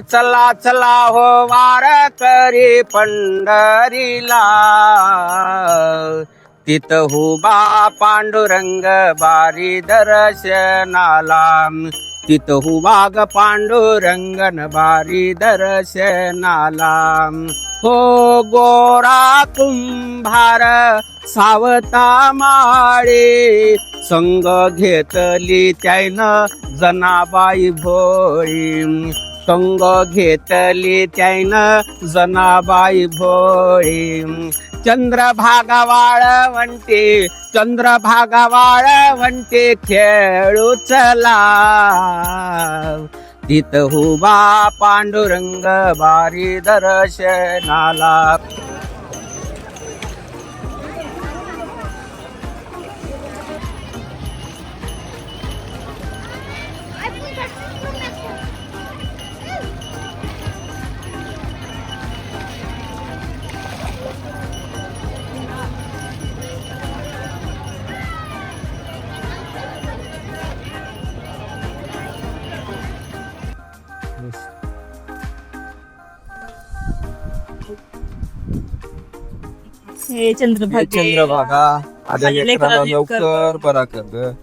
चला चला हो वारकरी पंढरीला, तिथं हुबा पांडुरंग बारी दर्शनाला, तिथं हुबा ग पांडुरंगन बारी दर्शनाला. हो गोरा कुंभार सावता माळे, संग घेतली त्यानं जनाबाई भोळी, संग घेतली त्यानं जनाबाई भोळी. चंद्रभागा वाळवंटे, चंद्रभागा वाळवंटे खेळू चला, तिथं हुबा पांडुरंग बारी दर्शनाला. हे चंद्रभागा आता लेकराला लवकर बरा कर ग.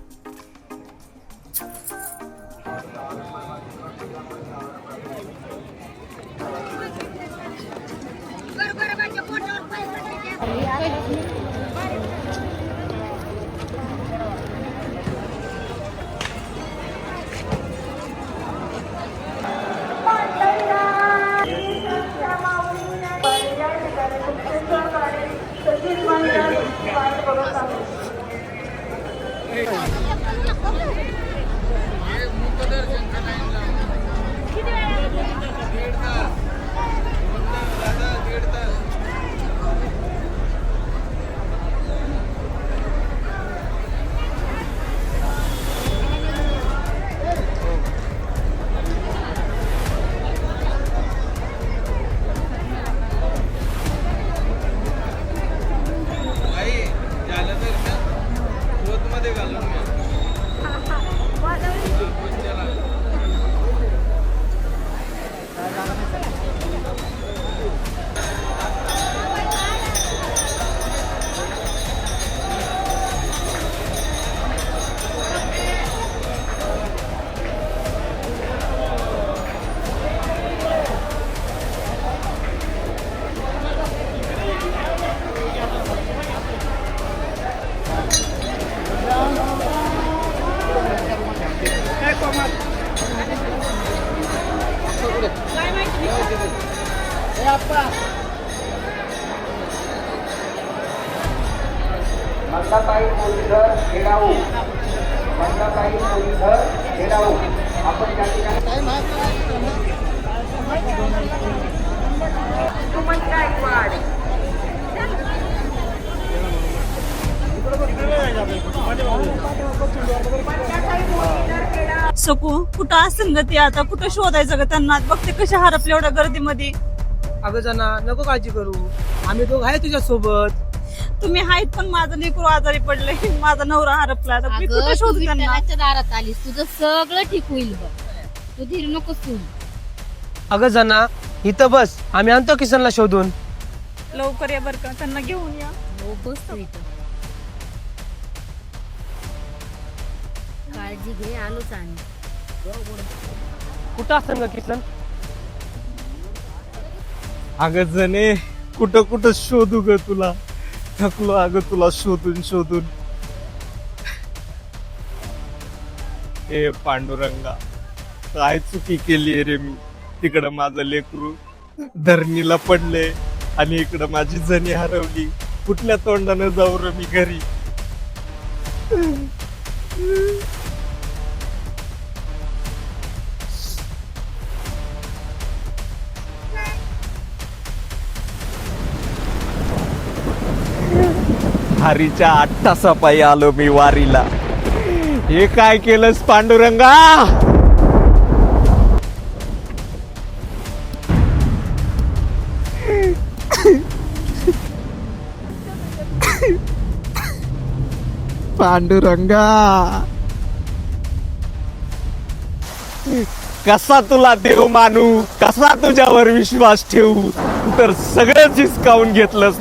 मंदाताई मुरलीधर खेडाऊ, मंदाताई मुरलीधर खेडाऊ. आपण त्या ठिकाणी सकू कुठं असेल ग ते, आता कुठं शोधायचं ग त्यांना. बघते कशा हरपले एवढ्या गर्दीमध्ये. अगं जना नको काळजी करू, आम्ही दोघ आहे तुझ्या सोबत. तुम्ही आहेत पण माझं लेकरू आजारी पडले, माझा नवरा हरपला. आता मी कुठं अगं, तू शोधू त्यांना. विठ्ठलाच्या दारात आलीस, तुझं सगळं ठीक होईल बघ. तू धीर नको तू. अगं जना इथं बस, आम्ही आणतो किसनला शोधून. लवकर या बरं का, त्यांना घेऊन या. हो, बस तू इथं. काळजी घे, आलोच आम्ही. कुठं असतं ग किसन? अगं जने कुठं कुठं शोधू ग तुला, थकलो अगं तुला शोधून शोधून. ए पांडुरंगा, काय चुकी केली रे मी. तिकडं माझं लेकरू धरणीला पडले आणि इकडं माझी जणी हरवली. कुठल्या तोंडानं जाऊ रे मी घरी. हरीच्या 8 तासापायी आलो मी वारीला. हे काय केलंस पांडुरंगा? पांडुरंगा कसा तुला देव मानू, कसा तुझ्यावर विश्वास ठेवू, तू तर सगळंच हिसकावून घेतलंस.